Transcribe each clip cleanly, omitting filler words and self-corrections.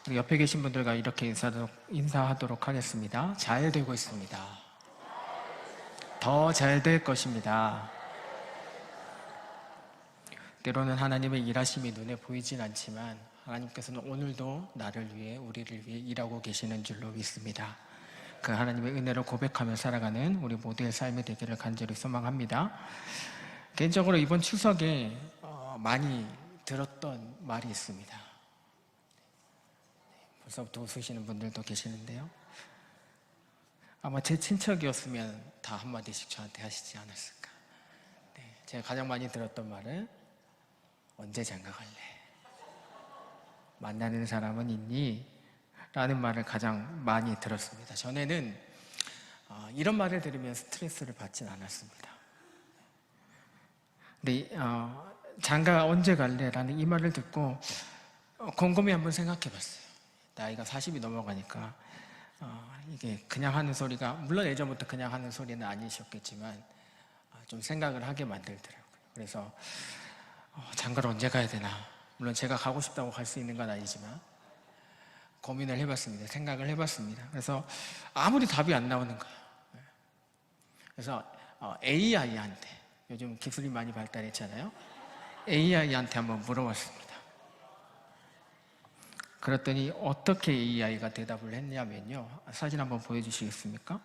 우리 옆에 계신 분들과 이렇게 인사하도록 하겠습니다. 잘 되고 있습니다. 더 잘 될 것입니다. 때로는 하나님의 일하심이 눈에 보이진 않지만 하나님께서는 오늘도 나를 위해, 우리를 위해 일하고 계시는 줄로 믿습니다. 그 하나님의 은혜를 고백하며 살아가는 우리 모두의 삶이 되기를 간절히 소망합니다. 개인적으로 이번 추석에 많이 들었던 말이 있습니다. 벌써부터 웃으시는 분들도 계시는데요. 아마 제 친척이었으면 다 한마디씩 저한테 하시지 않았을까. 제가 가장 많이 들었던 말은 언제 장가갈래? 만나는 사람은 있니? 라는 말을 가장 많이 들었습니다. 전에는 이런 말을 들으면 스트레스를 받진 않았습니다. 근데 장가 언제 갈래? 라는 이 말을 듣고 곰곰이 한번 생각해 봤어요. 나이가 40이 넘어가니까 이게 그냥 하는 소리가, 물론 예전부터 그냥 하는 소리는 아니셨겠지만 좀 생각을 하게 만들더라고요. 그래서 장가를 언제 가야 되나? 물론 제가 가고 싶다고 갈 수 있는 건 아니지만 고민을 해봤습니다. 생각을 해봤습니다. 그래서 아무리 답이 안 나오는 거예요. 그래서 AI한테, 요즘 기술이 많이 발달했잖아요. AI한테 한번 물어봤습니다. 그랬더니 어떻게 AI가 대답을 했냐면요. 사진 한번 보여주시겠습니까?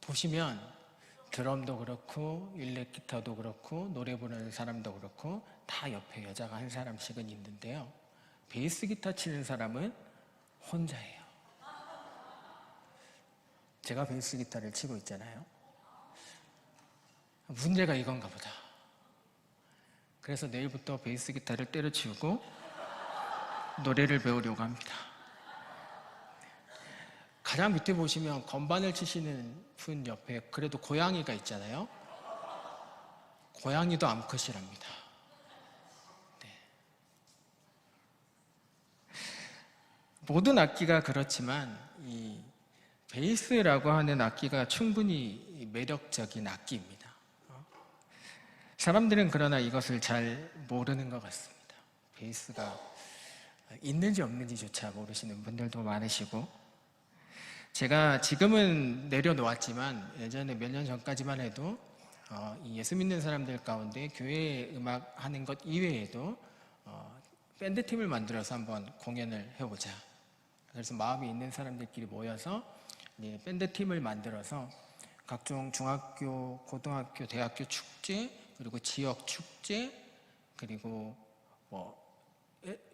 보시면 드럼도 그렇고 일렉 기타도 그렇고 노래 부르는 사람도 그렇고 다 옆에 여자가 한 사람씩은 있는데요. 베이스 기타 치는 사람은 혼자예요. 제가 베이스 기타를 치고 있잖아요. 문제가 이건가 보다. 그래서 내일부터 베이스 기타를 때려치우고 노래를 배우려고 합니다. 가장 밑에 보시면 건반을 치시는 분 옆에 그래도 고양이가 있잖아요. 고양이도 암컷이랍니다. 모든 악기가 그렇지만 이 베이스라고 하는 악기가 충분히 매력적인 악기입니다. 사람들은 그러나 이것을 잘 모르는 것 같습니다. 베이스가 있는지 없는지조차 모르시는 분들도 많으시고, 제가 지금은 내려놓았지만 예전에 몇 년 전까지만 해도 이 예수 믿는 사람들 가운데 교회 음악 하는 것 이외에도 밴드팀을 만들어서 한번 공연을 해보자. 그래서 마음이 있는 사람들끼리 모여서 밴드팀을 만들어서 각종 중학교, 고등학교, 대학교 축제, 그리고 지역 축제, 그리고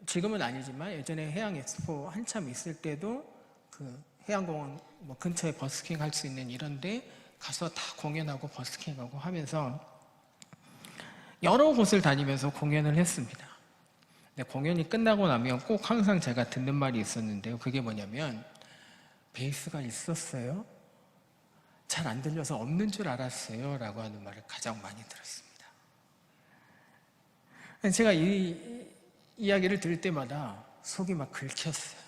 지금은 아니지만 예전에 해양 엑스포 한참 있을 때도 그 해양공원 근처에 버스킹 할 수 있는 이런 데 가서 다 공연하고 버스킹하고 하면서 여러 곳을 다니면서 공연을 했습니다. 근데 공연이 끝나고 나면 꼭 항상 제가 듣는 말이 있었는데요. 그게 뭐냐면, 베이스가 있었어요? 잘 안 들려서 없는 줄 알았어요? 라고 하는 말을 가장 많이 들었습니다. 제가 이 이야기를 들을 때마다 속이 막 긁혔어요.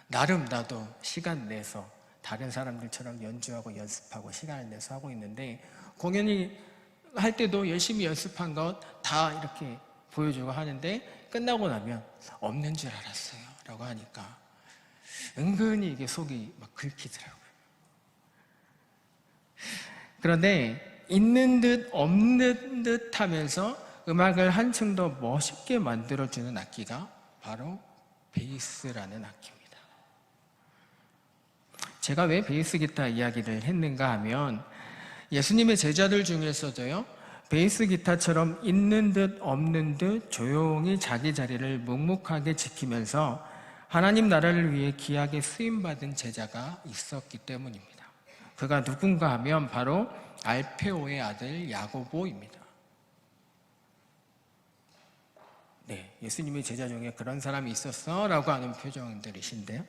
나름 나도 시간 내서 다른 사람들처럼 연주하고 연습하고 시간을 내서 하고 있는데, 공연이 할 때도 열심히 연습한 것 다 이렇게 보여주고 하는데 끝나고 나면 없는 줄 알았어요 라고 하니까 은근히 이게 속이 막 긁히더라고요. 그런데 있는 듯 없는 듯 하면서 음악을 한층 더 멋있게 만들어주는 악기가 바로 베이스라는 악기입니다. 제가 왜 베이스 기타 이야기를 했는가 하면, 예수님의 제자들 중에서도요, 베이스 기타처럼 있는 듯 없는 듯 조용히 자기 자리를 묵묵하게 지키면서 하나님 나라를 위해 귀하게 쓰임받은 제자가 있었기 때문입니다. 그가 누군가 하면 바로 알페오의 아들 야고보입니다. 예수님의 제자 중에 그런 사람이 있었어? 라고 하는 표정들이신데요.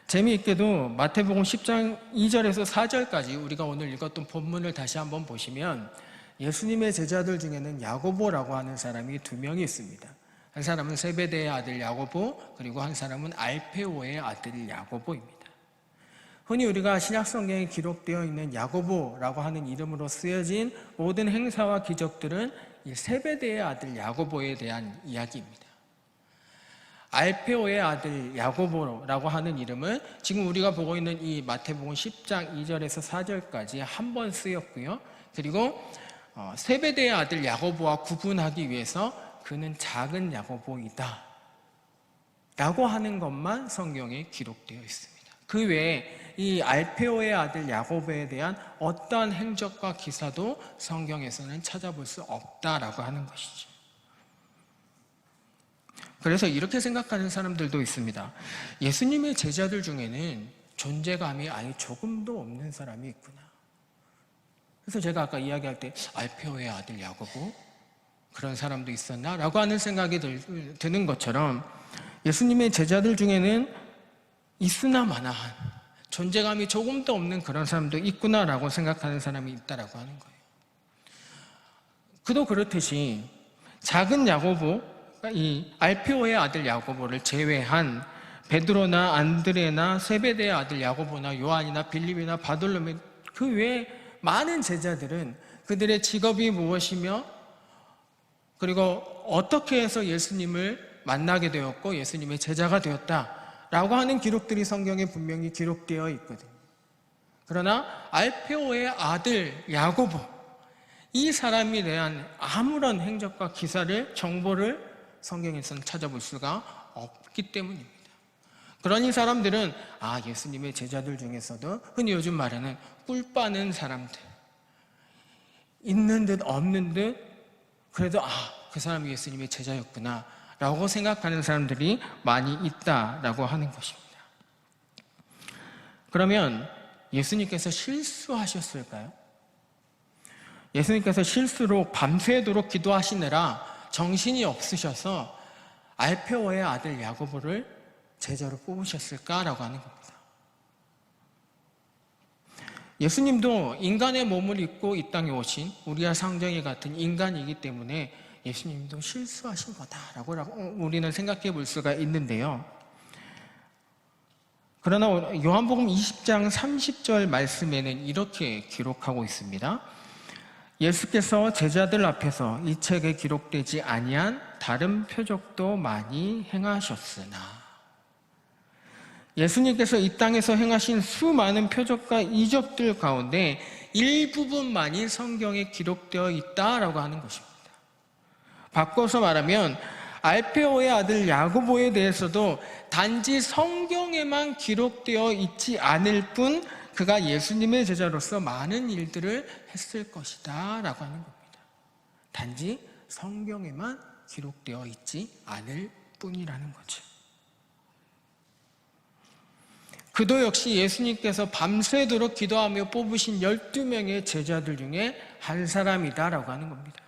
재미있게도 마태복음 10장 2절에서 4절까지 우리가 오늘 읽었던 본문을 다시 한번 보시면 예수님의 제자들 중에는 야고보라고 하는 사람이 2명이 있습니다. 한 사람은 세베대의 아들 야고보, 그리고 한 사람은 알페오의 아들 야고보입니다. 흔히 우리가 신약성경에 기록되어 있는 야고보라고 하는 이름으로 쓰여진 모든 행사와 기적들은 이 세베대의 아들 야고보에 대한 이야기입니다. 알페오의 아들 야고보라고 하는 이름은 지금 우리가 보고 있는 이 마태복음 10장 2절에서 4절까지 한 번 쓰였고요. 그리고 세베대의 아들 야고보와 구분하기 위해서 그는 작은 야고보이다 라고 하는 것만 성경에 기록되어 있습니다. 그 외에 이 알페오의 아들 야고보에 대한 어떠한 행적과 기사도 성경에서는 찾아볼 수 없다라고 하는 것이죠. 그래서 이렇게 생각하는 사람들도 있습니다. 예수님의 제자들 중에는 존재감이 아예 조금도 없는 사람이 있구나. 그래서 제가 아까 이야기할 때 알페오의 아들 야고보 그런 사람도 있었나? 라고 하는 생각이 드는 것처럼 예수님의 제자들 중에는 있으나 마나한 존재감이 조금도 없는 그런 사람도 있구나라고 생각하는 사람이 있다라고 하는 거예요. 그도 그렇듯이 작은 야고보, 이 알페오의 아들 야고보를 제외한 베드로나 안드레나 세베대의 아들 야고보나 요한이나 빌립이나 바돌로메 그 외에 많은 제자들은 그들의 직업이 무엇이며 그리고 어떻게 해서 예수님을 만나게 되었고 예수님의 제자가 되었다라고 하는 기록들이 성경에 분명히 기록되어 있거든요. 그러나 알페오의 아들 야고보 이 사람에 대한 아무런 행적과 기사를 정보를 성경에서는 찾아볼 수가 없기 때문입니다. 그러니 사람들은 예수님의 제자들 중에서도 흔히 요즘 말하는 꿀 빠는 사람들 있는 듯 없는 듯 그래도 그 사람이 예수님의 제자였구나 라고 생각하는 사람들이 많이 있다라고 하는 것입니다. 그러면 예수님께서 실수하셨을까요? 예수님께서 실수로 밤새도록 기도하시느라 정신이 없으셔서 알페오의 아들 야고보를 제자로 뽑으셨을까라고 하는 겁니다. 예수님도 인간의 몸을 입고 이 땅에 오신 우리와 상정이 같은 인간이기 때문에 예수님도 실수하신 거다라고 우리는 생각해 볼 수가 있는데요. 그러나 요한복음 20장 30절 말씀에는 이렇게 기록하고 있습니다. 예수께서 제자들 앞에서 이 책에 기록되지 아니한 다른 표적도 많이 행하셨으나 예수님께서 이 땅에서 행하신 수많은 표적과 이적들 가운데 일부분만이 성경에 기록되어 있다라고 하는 것입니다. 바꿔서 말하면 알페오의 아들 야고보에 대해서도 단지 성경에만 기록되어 있지 않을 뿐 그가 예수님의 제자로서 많은 일들을 했을 것이다 라고 하는 겁니다. 단지 성경에만 기록되어 있지 않을 뿐이라는 거죠. 그도 역시 예수님께서 밤새도록 기도하며 뽑으신 12명의 제자들 중에 한 사람이다 라고 하는 겁니다.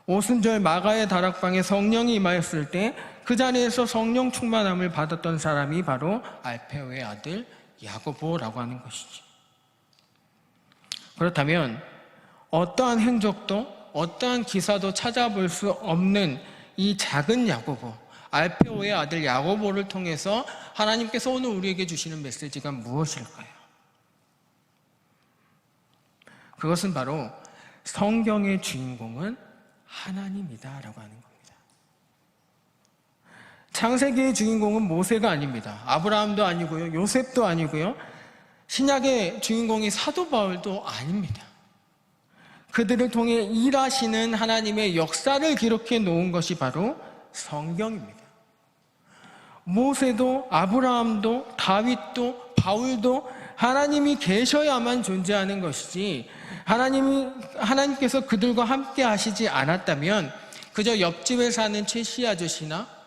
오순절 마가의 다락방에 성령이 임하였을 때 그 자리에서 성령 충만함을 받았던 사람이 바로 알페오의 아들 야고보라고 하는 것이죠. 그렇다면 어떠한 행적도 어떠한 기사도 찾아볼 수 없는 이 작은 야고보, 알페오의 아들 야고보를 통해서 하나님께서 오늘 우리에게 주시는 메시지가 무엇일까요? 그것은 바로 성경의 주인공은 하나님이다라고 하는 겁니다. 창세기의 주인공은 모세가 아닙니다. 아브라함도 아니고요. 요셉도 아니고요. 신약의 주인공이 사도 바울도 아닙니다. 그들을 통해 일하시는 하나님의 역사를 기록해 놓은 것이 바로 성경입니다. 모세도 아브라함도 다윗도 바울도 하나님이 계셔야만 존재하는 것이지 하나님께서 그들과 함께 하시지 않았다면 그저 옆집에 사는 최씨 아저씨나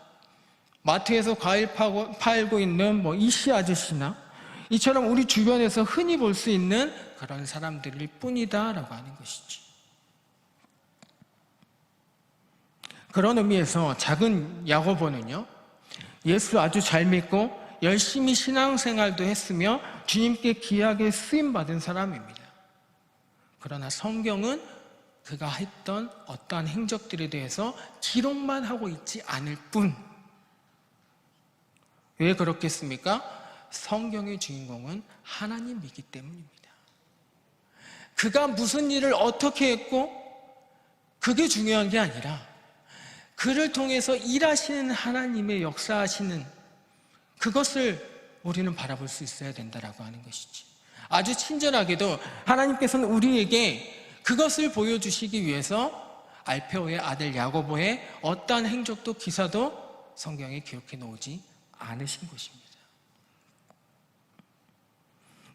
마트에서 과일 팔고 있는 이씨 아저씨나 이처럼 우리 주변에서 흔히 볼 수 있는 그런 사람들일 뿐이다라고 하는 것이지. 그런 의미에서 작은 야고보는요, 예수 아주 잘 믿고 열심히 신앙생활도 했으며 주님께 귀하게 쓰임받은 사람입니다. 그러나 성경은 그가 했던 어떠한 행적들에 대해서 기록만 하고 있지 않을 뿐. 왜 그렇겠습니까? 성경의 주인공은 하나님이기 때문입니다. 그가 무슨 일을 어떻게 했고 그게 중요한 게 아니라 그를 통해서 일하시는 하나님의 역사하시는 그것을 우리는 바라볼 수 있어야 된다라고 하는 것이지. 아주 친절하게도 하나님께서는 우리에게 그것을 보여주시기 위해서 알페오의 아들 야고보의 어떠한 행적도 기사도 성경에 기록해 놓지 않으신 것입니다.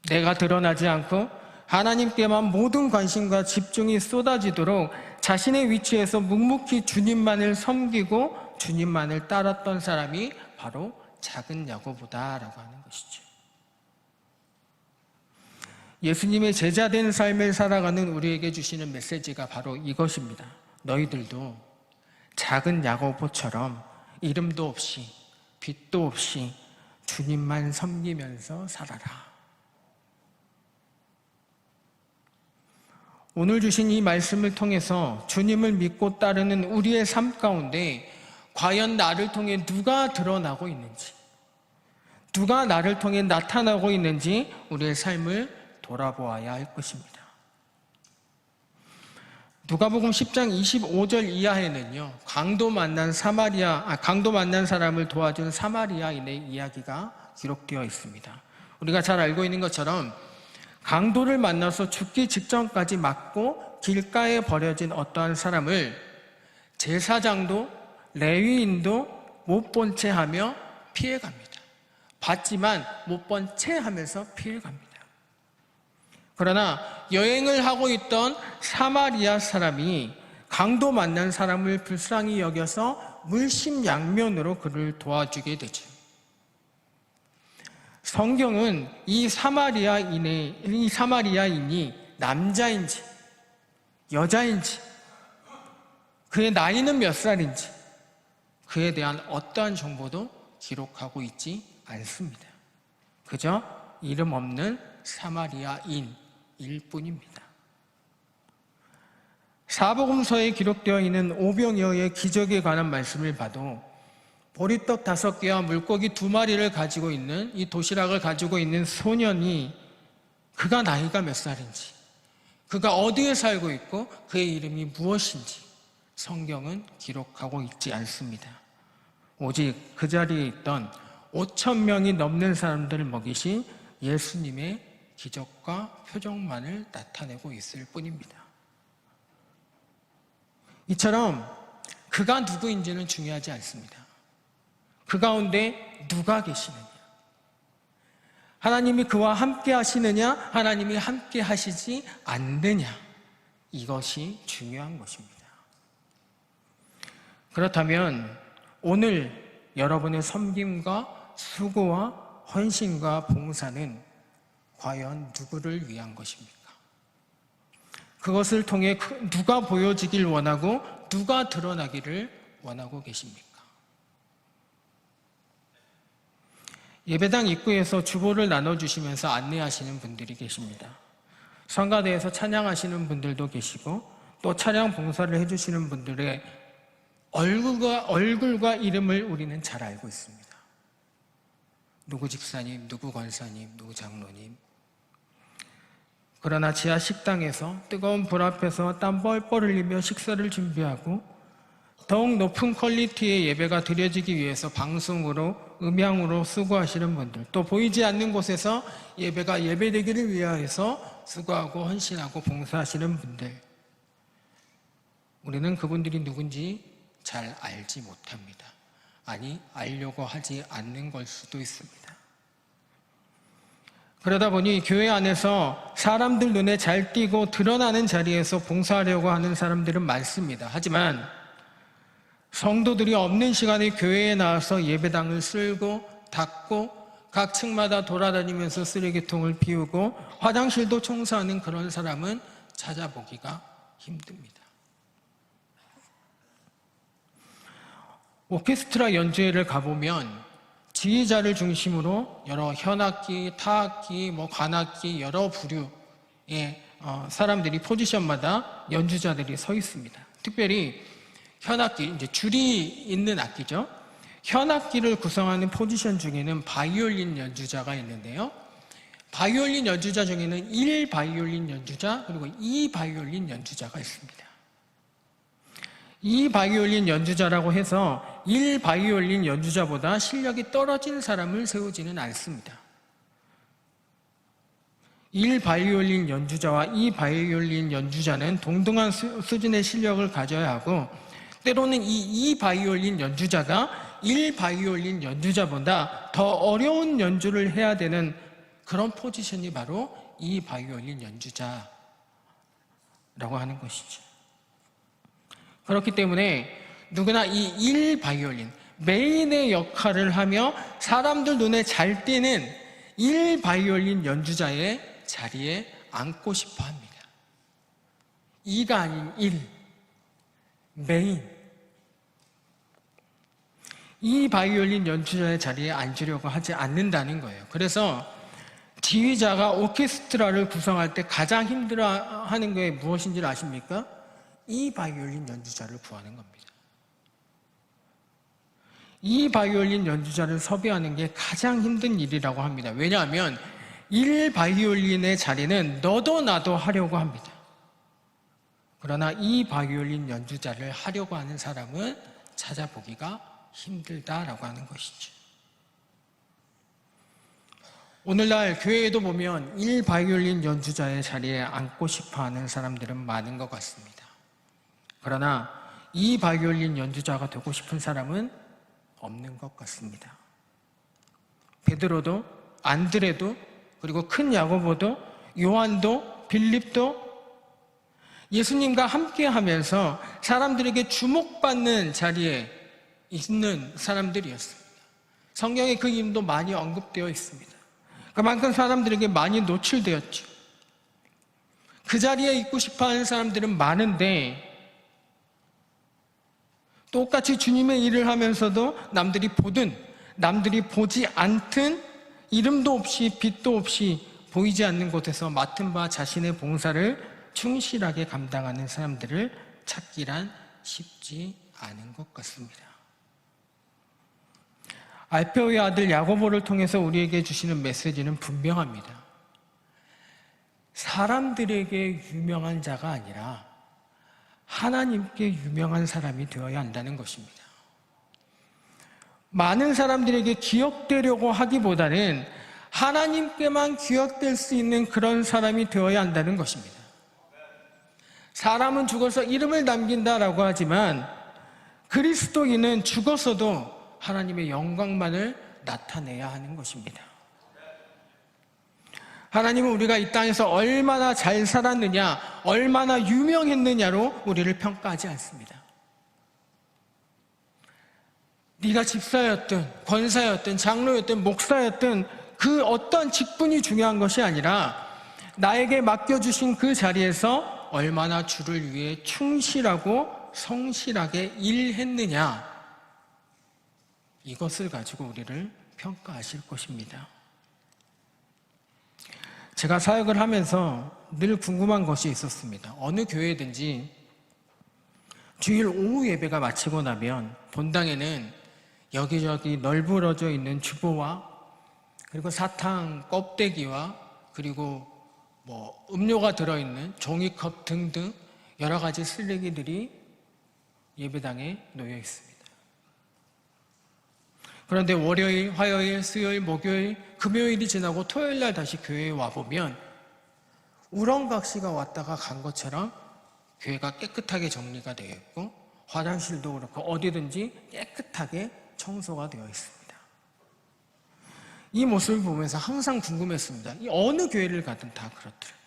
내가 드러나지 않고 하나님께만 모든 관심과 집중이 쏟아지도록 자신의 위치에서 묵묵히 주님만을 섬기고 주님만을 따랐던 사람이 바로 작은 야고보다라고 하는 것이죠. 예수님의 제자된 삶을 살아가는 우리에게 주시는 메시지가 바로 이것입니다. 너희들도 작은 야고보처럼 이름도 없이 빛도 없이 주님만 섬기면서 살아라. 오늘 주신 이 말씀을 통해서 주님을 믿고 따르는 우리의 삶 가운데 과연 나를 통해 누가 드러나고 있는지, 누가 나를 통해 나타나고 있는지 우리의 삶을 돌아보아야 할 것입니다. 누가복음 10장 25절 이하에는요, 강도 만난 사람을 도와준 사마리아인의 이야기가 기록되어 있습니다. 우리가 잘 알고 있는 것처럼 강도를 만나서 죽기 직전까지 맞고 길가에 버려진 어떠한 사람을 제사장도 레위인도 못 본 채 하며 피해갑니다. 봤지만 못 본 채 하면서 피해갑니다. 그러나 여행을 하고 있던 사마리아 사람이 강도 만난 사람을 불쌍히 여겨서 물심양면으로 그를 도와주게 되죠. 성경은 이 사마리아인이 남자인지 여자인지 그의 나이는 몇 살인지 그에 대한 어떠한 정보도 기록하고 있지 않습니다. 그저 이름 없는 사마리아인일 뿐입니다. 사복음서에 기록되어 있는 오병이어의 기적에 관한 말씀을 봐도 보리떡 5개와 물고기 2마리를 가지고 있는 이 도시락을 가지고 있는 소년이 그가 나이가 몇 살인지 그가 어디에 살고 있고 그의 이름이 무엇인지 성경은 기록하고 있지 않습니다. 오직 그 자리에 있던 5,000명이 넘는 사람들을 먹이신 예수님의 기적과 표적만을 나타내고 있을 뿐입니다. 이처럼 그가 누구인지는 중요하지 않습니다. 그 가운데 누가 계시느냐, 하나님이 그와 함께 하시느냐, 하나님이 함께 하시지 않느냐, 이것이 중요한 것입니다. 그렇다면 오늘 여러분의 섬김과 수고와 헌신과 봉사는 과연 누구를 위한 것입니까? 그것을 통해 누가 보여지길 원하고 누가 드러나기를 원하고 계십니까? 예배당 입구에서 주보를 나눠주시면서 안내하시는 분들이 계십니다. 성가대에서 찬양하시는 분들도 계시고 또 차량 봉사를 해주시는 분들의 얼굴과 이름을 우리는 잘 알고 있습니다. 누구 집사님, 누구 권사님, 누구 장로님. 그러나 지하 식당에서 뜨거운 불 앞에서 땀 뻘뻘 흘리며 식사를 준비하고 더욱 높은 퀄리티의 예배가 드려지기 위해서 방송으로, 음향으로 수고하시는 분들, 또 보이지 않는 곳에서 예배가 예배되기를 위하여서 수고하고 헌신하고 봉사하시는 분들, 우리는 그분들이 누군지 잘 알지 못합니다. 아니, 알려고 하지 않는 걸 수도 있습니다. 그러다 보니 교회 안에서 사람들 눈에 잘 띄고 드러나는 자리에서 봉사하려고 하는 사람들은 많습니다. 하지만 성도들이 없는 시간에 교회에 나와서 예배당을 쓸고 닦고 각 층마다 돌아다니면서 쓰레기통을 비우고 화장실도 청소하는 그런 사람은 찾아보기가 힘듭니다. 오케스트라 연주회를 가보면 지휘자를 중심으로 여러 현악기, 타악기, 관악기 여러 부류의 사람들이 포지션마다 연주자들이 서 있습니다. 특별히 현악기, 이제 줄이 있는 악기죠. 현악기를 구성하는 포지션 중에는 바이올린 연주자가 있는데요. 바이올린 연주자 중에는 1바이올린 연주자 그리고 2바이올린 연주자가 있습니다. 이 바이올린 연주자라고 해서 1 바이올린 연주자보다 실력이 떨어진 사람을 세우지는 않습니다. 1 바이올린 연주자와 2 바이올린 연주자는 동등한 수준의 실력을 가져야 하고, 때로는 이 바이올린 연주자가 1 바이올린 연주자보다 더 어려운 연주를 해야 되는 그런 포지션이 바로 2 바이올린 연주자라고 하는 것이죠. 그렇기 때문에 누구나 이 1 바이올린, 메인의 역할을 하며 사람들 눈에 잘 띄는 1 바이올린 연주자의 자리에 앉고 싶어 합니다. 2가 아닌 1, 메인. 이 바이올린 연주자의 자리에 앉으려고 하지 않는다는 거예요. 그래서 지휘자가 오케스트라를 구성할 때 가장 힘들어하는 게 무엇인지 아십니까? 이 바이올린 연주자를 구하는 겁니다. 이 바이올린 연주자를 섭외하는 게 가장 힘든 일이라고 합니다. 왜냐하면 1 바이올린의 자리는 너도 나도 하려고 합니다. 그러나 이 바이올린 연주자를 하려고 하는 사람은 찾아보기가 힘들다라고 하는 것이죠. 오늘날 교회에도 보면 1 바이올린 연주자의 자리에 앉고 싶어하는 사람들은 많은 것 같습니다. 그러나 2 바이올린 연주자가 되고 싶은 사람은 없는 것 같습니다. 베드로도, 안드레도, 그리고 큰 야고보도, 요한도, 빌립도 예수님과 함께 하면서 사람들에게 주목받는 자리에 있는 사람들이었습니다. 성경에 그 이름도 많이 언급되어 있습니다. 그만큼 사람들에게 많이 노출되었죠. 그 자리에 있고 싶어하는 사람들은 많은데, 똑같이 주님의 일을 하면서도 남들이 보든 남들이 보지 않든 이름도 없이 빛도 없이 보이지 않는 곳에서 맡은 바 자신의 봉사를 충실하게 감당하는 사람들을 찾기란 쉽지 않은 것 같습니다. 알페오의 아들 야고보를 통해서 우리에게 주시는 메시지는 분명합니다. 사람들에게 유명한 자가 아니라 하나님께 유명한 사람이 되어야 한다는 것입니다. 많은 사람들에게 기억되려고 하기보다는 하나님께만 기억될 수 있는 그런 사람이 되어야 한다는 것입니다. 사람은 죽어서 이름을 남긴다라고 하지만 그리스도인은 죽어서도 하나님의 영광만을 나타내야 하는 것입니다. 하나님은 우리가 이 땅에서 얼마나 잘 살았느냐, 얼마나 유명했느냐로 우리를 평가하지 않습니다. 네가 집사였든 권사였든 장로였든 목사였든 그 어떤 직분이 중요한 것이 아니라 나에게 맡겨주신 그 자리에서 얼마나 주를 위해 충실하고 성실하게 일했느냐, 이것을 가지고 우리를 평가하실 것입니다. 제가 사역을 하면서 늘 궁금한 것이 있었습니다. 어느 교회든지 주일 오후 예배가 마치고 나면 본당에는 여기저기 널브러져 있는 주보와 그리고 사탕 껍데기와 그리고 음료가 들어있는 종이컵 등등 여러 가지 쓰레기들이 예배당에 놓여 있습니다. 그런데 월요일, 화요일, 수요일, 목요일, 금요일이 지나고 토요일 날 다시 교회에 와보면 우렁각시가 왔다가 간 것처럼 교회가 깨끗하게 정리가 되어 있고 화장실도 그렇고 어디든지 깨끗하게 청소가 되어 있습니다. 이 모습을 보면서 항상 궁금했습니다. 이 어느 교회를 가든 다 그렇더라고요.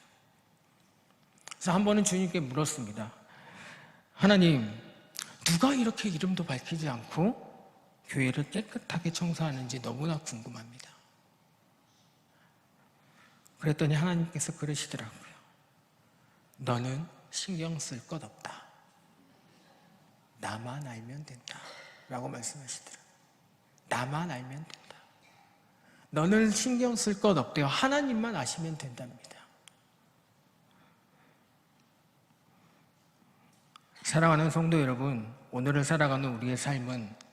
그래서 한 번은 주님께 물었습니다. 하나님, 누가 이렇게 이름도 밝히지 않고 교회를 깨끗하게 청소하는지 너무나 궁금합니다. 그랬더니 하나님께서 그러시더라고요. 너는 신경 쓸 것 없다. 나만 알면 된다. 라고 말씀하시더라고요. 나만 알면 된다. 너는 신경 쓸 것 없대요. 하나님만 아시면 된답니다. 사랑하는 성도 여러분, 오늘을 살아가는 우리의 삶은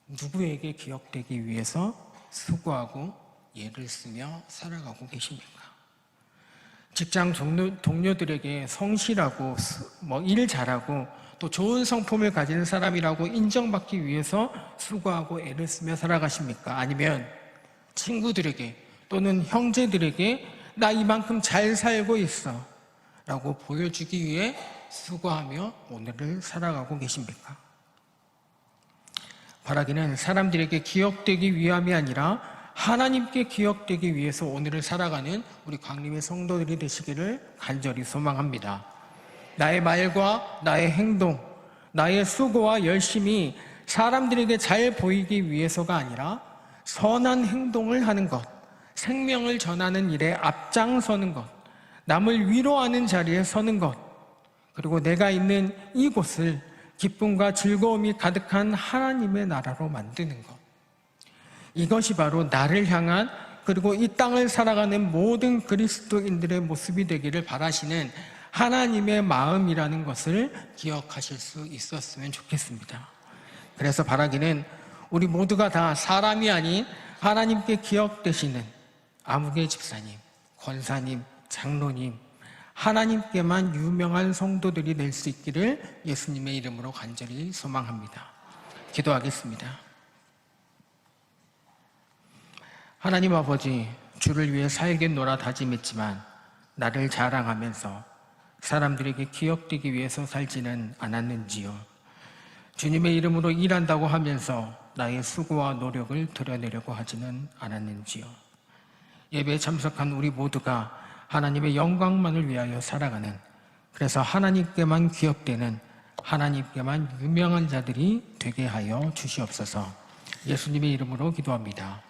누구에게 기억되기 위해서 수고하고 애를 쓰며 살아가고 계십니까? 직장 동료들에게 성실하고 일 잘하고 또 좋은 성품을 가진 사람이라고 인정받기 위해서 수고하고 애를 쓰며 살아가십니까? 아니면 친구들에게 또는 형제들에게 나 이만큼 잘 살고 있어 라고 보여주기 위해 수고하며 오늘을 살아가고 계십니까? 바라기는 사람들에게 기억되기 위함이 아니라 하나님께 기억되기 위해서 오늘을 살아가는 우리 광림의 성도들이 되시기를 간절히 소망합니다. 나의 말과 나의 행동, 나의 수고와 열심이 사람들에게 잘 보이기 위해서가 아니라 선한 행동을 하는 것, 생명을 전하는 일에 앞장서는 것, 남을 위로하는 자리에 서는 것, 그리고 내가 있는 이곳을 기쁨과 즐거움이 가득한 하나님의 나라로 만드는 것. 이것이 바로 나를 향한 그리고 이 땅을 살아가는 모든 그리스도인들의 모습이 되기를 바라시는 하나님의 마음이라는 것을 기억하실 수 있었으면 좋겠습니다. 그래서 바라기는 우리 모두가 다 사람이 아닌 하나님께 기억되시는 아무개 집사님, 권사님, 장로님, 하나님께만 유명한 성도들이 될 수 있기를 예수님의 이름으로 간절히 소망합니다. 기도하겠습니다. 하나님 아버지, 주를 위해 살겠노라 다짐했지만 나를 자랑하면서 사람들에게 기억되기 위해서 살지는 않았는지요. 주님의 이름으로 일한다고 하면서 나의 수고와 노력을 드러내려고 하지는 않았는지요. 예배에 참석한 우리 모두가 하나님의 영광만을 위하여 살아가는, 그래서 하나님께만 기억되는, 하나님께만 유명한 자들이 되게 하여 주시옵소서. 예수님의 이름으로 기도합니다.